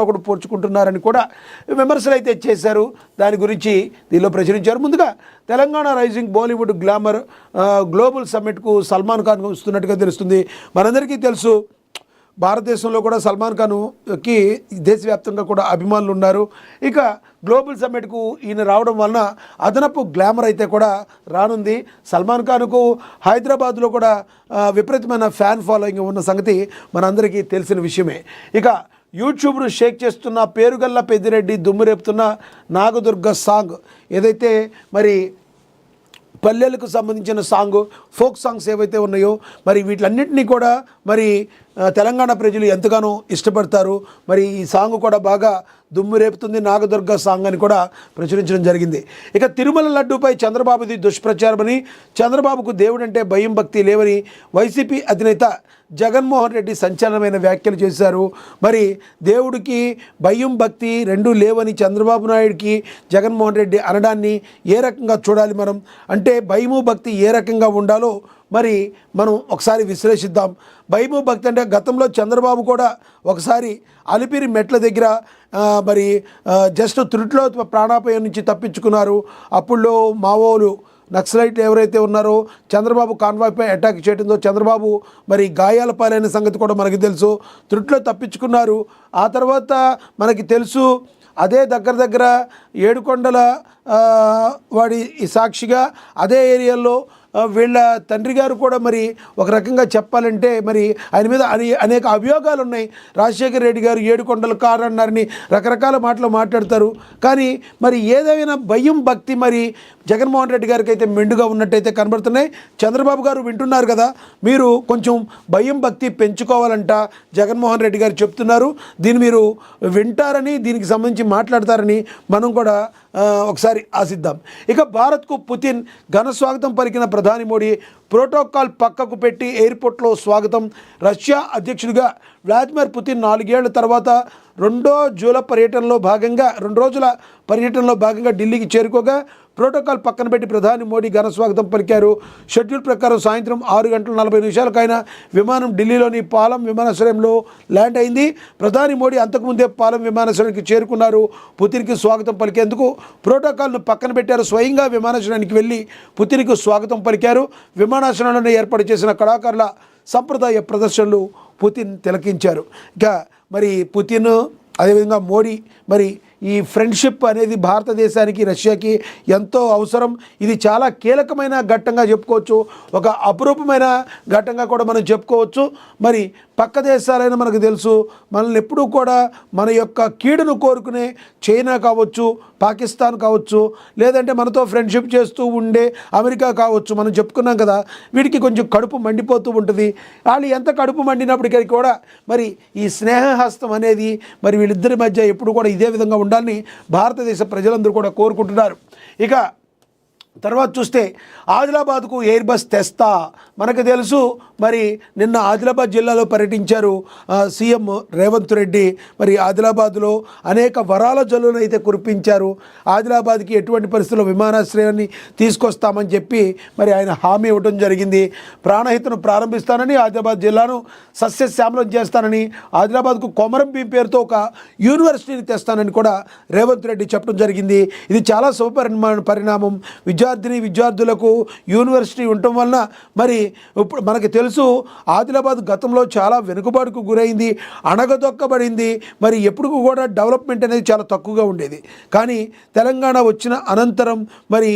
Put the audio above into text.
ఒకడు పోర్చుకుంటున్నారని కూడా విమర్శలు అయితే చేశారు. దాని గురించి దీనిలో ప్రచురించారు. ముందుగా Telangana rising Bollywood glamour global సమ్మిట్కు సల్మాన్ ఖాన్ వస్తున్నట్టుగా తెలుస్తుంది. మనందరికీ తెలుసు, భారతదేశంలో కూడా సల్మాన్ ఖాన్కి దేశవ్యాప్తంగా కూడా అభిమానులు ఉన్నారు. ఇక గ్లోబల్ సమ్మిట్కు ఈయన రావడం వలన అదనపు గ్లామర్ అయితే కూడా రానుంది. సల్మాన్ ఖాన్కు హైదరాబాద్లో కూడా విపరీతమైన ఫ్యాన్ ఫాలోయింగ్ ఉన్న సంగతి మనందరికీ తెలిసిన విషయమే. ఇక యూట్యూబ్ను షేక్ చేస్తున్న పేరుగల్ల పెద్దిరెడ్డి దుమ్మురేపుతున్న నాగదుర్గ సాంగ్ ఏదైతే మరి పల్లెలకు సంబంధించిన ఫోక్ సాంగ్స్ ఏవైతే ఉన్నాయో మరి వీటిలన్నింటినీ కూడా మరి తెలంగాణ ప్రజలు ఎంతగానో ఇష్టపడతారు. మరి ఈ సాంగ్ కూడా బాగా దుమ్ము రేపుతుంది నాగదుర్గ సాంగ్ అని కూడా ప్రచురించడం జరిగింది. ఇక తిరుమల లడ్డూపై చంద్రబాబుది దుష్ప్రచారమని, చంద్రబాబుకు దేవుడంటే భయం భక్తి లేవని వైసీపీ అధినేత జగన్మోహన్ రెడ్డి సంచలనమైన వ్యాఖ్యలు చేశారు. మరి దేవుడికి భయం భక్తి రెండూ లేవని చంద్రబాబు నాయుడికి జగన్మోహన్ రెడ్డి అనడాన్ని ఏ రకంగా చూడాలి మనం అంటే భయము భక్తి ఏ రకంగా ఉండాలో మరి మనం ఒకసారి విశ్లేషిద్దాం. భయము భక్తి అంటే గతంలో చంద్రబాబు కూడా ఒకసారి అలిపిరి మెట్ల దగ్గర మరి జస్ట్ త్రుటిలో ప్రాణాపాయం నుంచి తప్పించుకున్నారు. అప్పుడులో మావోలు నక్సలైట్లు ఎవరైతే ఉన్నారో చంద్రబాబు కాన్వాయ్పై అటాక్ చేయడంతో చంద్రబాబు మరి గాయాల పాలైన సంగతి కూడా మనకి తెలుసు. త్రుటిలో తప్పించుకున్నారు. ఆ తర్వాత మనకి తెలుసు అదే దగ్గర ఏడుకొండల వాడి సాక్షిగా అదే ఏరియాలో వీళ్ళ తండ్రి గారు కూడా మరి ఒక రకంగా చెప్పాలంటే మరి ఆయన మీద అనేక అభియోగాలు ఉన్నాయి. రాజశేఖర రెడ్డి గారు ఏడుకొండలు కారు అన్నారని రకరకాల మాటలు మాట్లాడతారు. కానీ మరి ఏదైనా భయం భక్తి మరి జగన్మోహన్ రెడ్డి గారికి అయితే మెండుగా ఉన్నట్టయితే కనబడుతున్నాయి. చంద్రబాబు గారు వింటున్నారు కదా, మీరు కొంచెం భయం భక్తి పెంచుకోవాలంట జగన్మోహన్ రెడ్డి గారు చెప్తున్నారు. దీన్ని మీరు వింటారని దీనికి సంబంధించి మాట్లాడతారని మనం కూడా ఒకసారి ఆశిద్దాం. ఇక భారత్కు పుతిన్ ఘన స్వాగతం పలికిన ప్రధాని మోడీ ప్రోటోకాల్ పక్కకు పెట్టి ఎయిర్పోర్ట్లో స్వాగతం. రష్యా అధ్యక్షుడిగా వ్లాదిమిర్ పుతిన్ 4 ఏళ్ల తర్వాత 2 రోజుల పర్యటనలో భాగంగా ఢిల్లీకి చేరుకోగా ప్రోటోకాల్ పక్కన పెట్టి ప్రధాని మోడీ ఘన స్వాగతం పలికారు. షెడ్యూల్ ప్రకారం సాయంత్రం 6:40 ఆయన విమానం ఢిల్లీలోని పాలం విమానాశ్రయంలో ల్యాండ్ అయింది. ప్రధాని మోడీ అంతకుముందే పాలం విమానాశ్రయానికి చేరుకున్నారు. పుతిన్కి స్వాగతం పలికేందుకు ప్రోటోకాల్ను పక్కన పెట్టారు. స్వయంగా విమానాశ్రయానికి వెళ్ళి పుతిన్కు స్వాగతం పలికారు. విమానాశ్రయంలోనే ఏర్పాటు చేసిన కళాకారుల సంప్రదాయ ప్రదర్శనలు పుతిన్ తిలకించారు. ఇక మరి పుతిన్ అదేవిధంగా మోడీ మరి ఈ ఫ్రెండ్షిప్ అనేది భారతదేశానికి రష్యాకి ఎంతో అవసరం. ఇది చాలా కీలకమైన ఘట్టంగా చెప్పుకోవచ్చు. ఒక అపురూపమైన ఘట్టంగా కూడా మనం చెప్పుకోవచ్చు. మరి పక్క దేశాలైన మనకు తెలుసు, మనల్ని ఎప్పుడూ కూడా మన యొక్క కీడును కోరుకునే చైనా కావచ్చు, పాకిస్తాన్ కావచ్చు, లేదంటే మనతో ఫ్రెండ్షిప్ చేస్తూ ఉండే అమెరికా కావచ్చు, మనం చెప్పుకున్నాం కదా, వీడికి కొంచెం కడుపు మండిపోతూ ఉంటుంది. వాళ్ళు ఎంత కడుపు మండినప్పటికీ కూడా మరి ఈ స్నేహహస్తం అనేది మరి వీళ్ళిద్దరి మధ్య ఎప్పుడు కూడా ఇదే విధంగా ఉండాలని భారతదేశ ప్రజలందరూ కూడా కోరుకుంటున్నారు. ఇక తర్వాత చూస్తే ఆదిలాబాద్కు ఎయిర్ బస్ తెస్తా. మనకు తెలుసు మరి నిన్న ఆదిలాబాద్ జిల్లాలో పర్యటించారు సీఎం రేవంత్ రెడ్డి. మరి ఆదిలాబాద్లో అనేక వరాల జల్లును అయితే కురిపించారు. ఆదిలాబాద్కి ఎటువంటి పరిస్థితుల్లో విమానాశ్రయాన్ని తీసుకొస్తామని చెప్పి మరి ఆయన హామీ ఇవ్వడం జరిగింది. ప్రాణహితను ప్రారంభిస్తానని, ఆదిలాబాద్ జిల్లాను సస్యశ్యామలం చేస్తానని, ఆదిలాబాద్కు కొమరం భీం పేరుతో ఒక యూనివర్సిటీని తెస్తానని కూడా రేవంత్ రెడ్డి చెప్పడం జరిగింది. ఇది చాలా పరిణామం. విద్యార్థులకు యూనివర్సిటీ ఉండటం వలన మరి ఇప్పుడు మనకి తెలుసు ఆదిలాబాద్ గతంలో చాలా వెనుకబాటుకు గురైంది, అణగదొక్కబడింది. మరి ఎప్పుడు కూడా డెవలప్మెంట్ అనేది చాలా తక్కువగా ఉండేది. కానీ తెలంగాణ వచ్చిన అనంతరం మరి